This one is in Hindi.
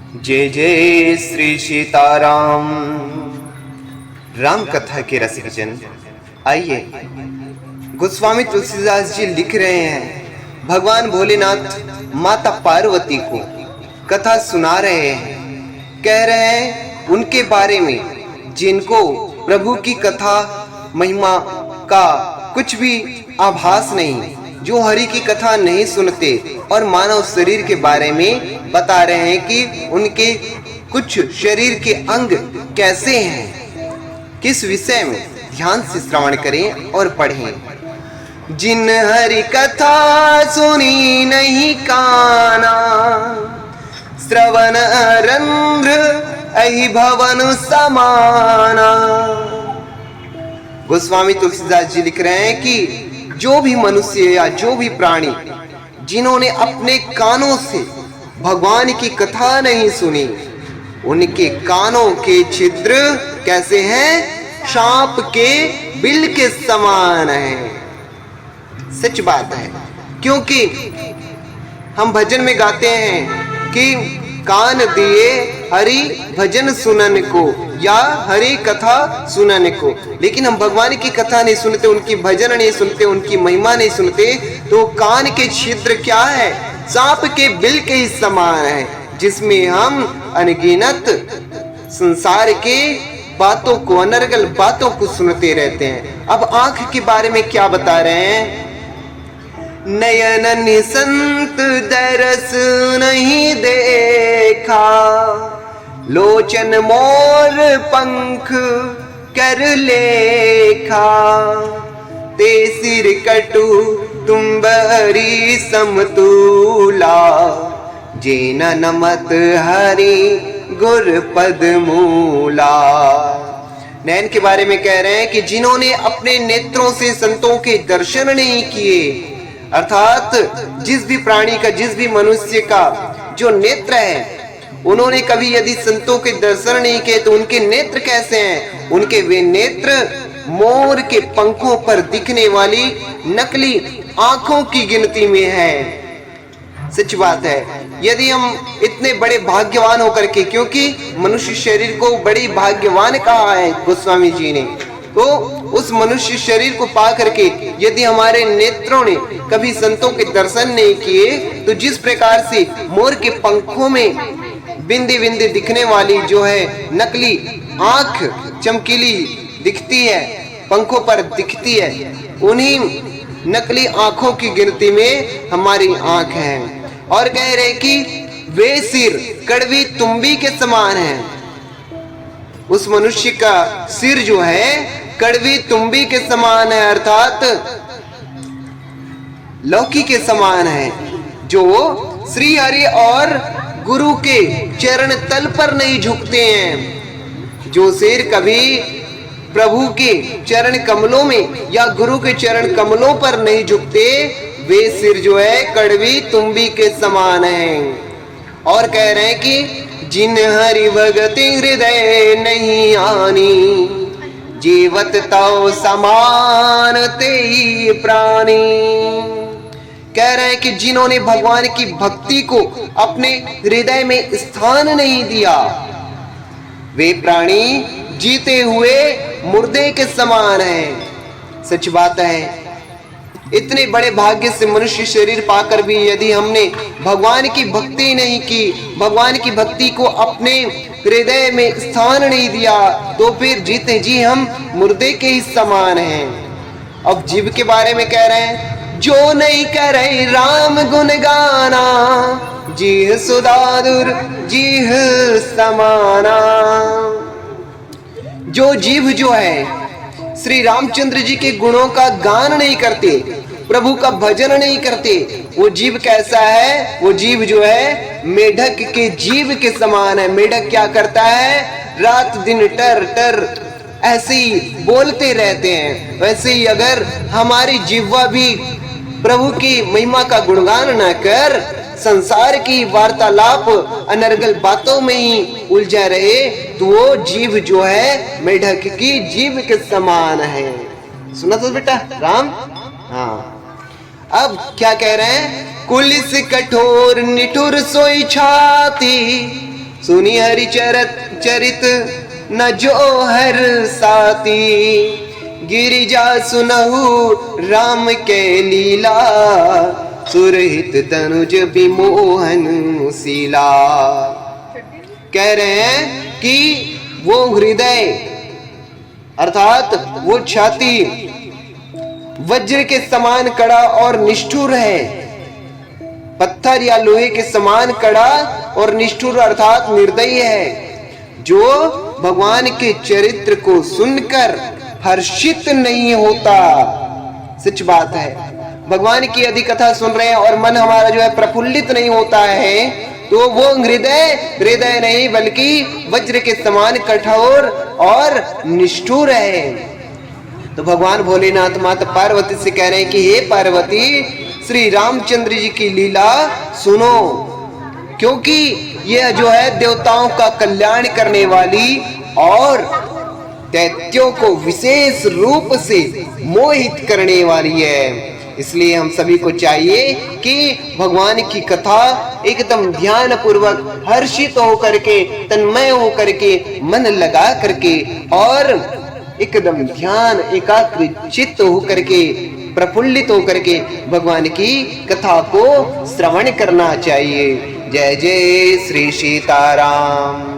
जय जय श्री सीताराम। राम कथा के रसिकजन, आइए गोस्वामी तुलसीदास जी लिख रहे हैं, भगवान भोलेनाथ माता पार्वती को कथा सुना रहे हैं। कह रहे हैं उनके बारे में जिनको प्रभु की कथा महिमा का कुछ भी आभास नहीं, जो हरि की कथा नहीं सुनते, और मानव शरीर के बारे में बता रहे हैं कि उनके कुछ शरीर के अंग कैसे हैं, किस विषय में। ध्यान से श्रवण करें और पढ़ें। जिन हरि कथा सुनी नहीं काना, श्रवण रंध्र अहि भवन समाना। गोस्वामी तुलसीदास जी लिख रहे हैं कि जो भी मनुष्य या जो भी प्राणी जिन्होंने अपने कानों से भगवान की कथा नहीं सुनी, उनके कानों के छिद्र कैसे हैं? सांप के बिल के समान हैं। सच बात है, क्योंकि हम भजन में गाते हैं कि कान दिए हरि भजन सुनन को या हरि कथा सुनन को, लेकिन हम भगवान की कथा नहीं सुनते, उनकी भजन नहीं सुनते, उनकी महिमा नहीं सुनते, तो कान के छिद्र क्या है? सांप के बिल के ही समान है, जिसमें हम अनगिनत संसार के बातों को, अनर्गल बातों को सुनते रहते हैं। अब आंख के बारे में क्या बता रहे हैं? नयन निसंत दरस नहीं देखा, लोचन मोर पंख कर लेखा, ते सिर कटु तुम्बरी समतूला, जेन नमत हरि गुर पद मूला। नयन के बारे में कह रहे हैं कि जिन्होंने अपने नेत्रों से संतों के दर्शन नहीं किए, अर्थात जिस भी प्राणी का, जिस भी मनुष्य का जो नेत्र है, उन्होंने कभी यदि संतों के दर्शन नहीं किए तो उनके नेत्र कैसे हैं? उनके वे नेत्र मोर के पंखों पर दिखने वाली नकली आंखों की गिनती में है। सच बात है। यदि हम इतने बड़े भाग्यवान होकर के, क्योंकि मनुष्य शरीर को बड़ी भाग्यवान कहा है गोस्वामी जी ने, तो उस मनुष्य शरीर को पा करके यदि हमारे नेत्रों ने कभी संतों के दर्शन नहीं किए, तो जिस प्रकार से मोर के पंखों में बिंदी बिंदी दिखने वाली जो है नकली आंख चमकीली दिखती है, पंखों पर दिखती है, उन्हीं नकली आंखों की गिनती में हमारी आंख है। और कह रहे कि वे सिर कड़वी तुम्बी के समान है। उस मनुष्य का सिर जो है कड़वी तुम्बी के समान है, अर्थात लौकी के समान है, जो श्री हरि और गुरु के चरण तल पर नहीं झुकते हैं। जो सिर कभी प्रभु के चरण कमलों में या गुरु के चरण कमलों पर नहीं झुकते, वे सिर जो है कड़वी तुम्बी के समान हैं। और कह रहे हैं कि जिन हरि भगति हृदय नहीं आनी, जीवत तव समान तेई प्राणी। कह रहे हैं कि जिन्होंने भगवान की भक्ति को अपने हृदय में स्थान नहीं दिया, वे प्राणी जीते हुए मुर्दे के समान हैं। सच बात है। इतने बड़े भाग्य से मनुष्य शरीर पाकर भी यदि हमने भगवान की भक्ति नहीं की, भगवान की भक्ति को अपने हृदय में स्थान नहीं दिया, तो फिर जीते जी हम मुर्दे के ही समान हैं। अब जीव के बारे में कह रहे हैं, जो नहीं करे राम गुण गाना, जीह सुदादुर जीह समाना। जो जीव जो है श्री रामचंद्र जी के गुणों का गान नहीं करते, प्रभु का भजन नहीं करते, वो जीव कैसा है? वो जीव जो है मेढक के जीव के समान है। मेढक क्या करता है? रात दिन टर टर ऐसे ही बोलते रहते हैं। वैसे ही अगर हमारी जिह्वा भी प्रभु की महिमा का गुणगान न कर, संसार की वार्तालाप अनर्गल बातों में ही उलझा रहे, तो वो जीव जो है मेढक की जीव के समान है। सुना तो बेटा राम? हाँ। अब क्या कह रहे हैं? कुलिस कठोर निठुर सोई छाती, सुनी हरि चरित न जो हर साथी, गिरिजा सुनहु राम के लीला, सुरहित तनुज विमोहन शीला। कह रहे हैं कि वो हृदय अर्थात वो छाती वज्र के समान कड़ा और निष्ठुर है, पत्थर या लोहे के समान कड़ा और निष्ठुर अर्थात निर्दयी है, जो भगवान के चरित्र को सुनकर हर्षित नहीं होता। सच बात है, भगवान की यदि कथा सुन रहे हैं और मन हमारा जो है प्रफुल्लित नहीं होता है, तो वो हृदय नहीं बल्कि वज्र के समान कठोर और निष्ठुर है। तो भगवान भोलेनाथ माता पार्वती से कह रहे हैं कि हे पार्वती, श्री रामचंद्र जी की लीला सुनो, क्योंकि यह जो है देवताओं का कल्याण करने वाली और दैत्यों को विशेष रूप से मोहित करने वाली है। इसलिए हम सभी को चाहिए कि भगवान की कथा एकदम ध्यान पूर्वक हर्षित होकर के, तन्मय होकर के, मन लगा करके और एकदम ध्यान एकाग्र चित्त होकर के, प्रफुल्लित होकर के भगवान की कथा को श्रवण करना चाहिए। जय जय श्री सीताराम।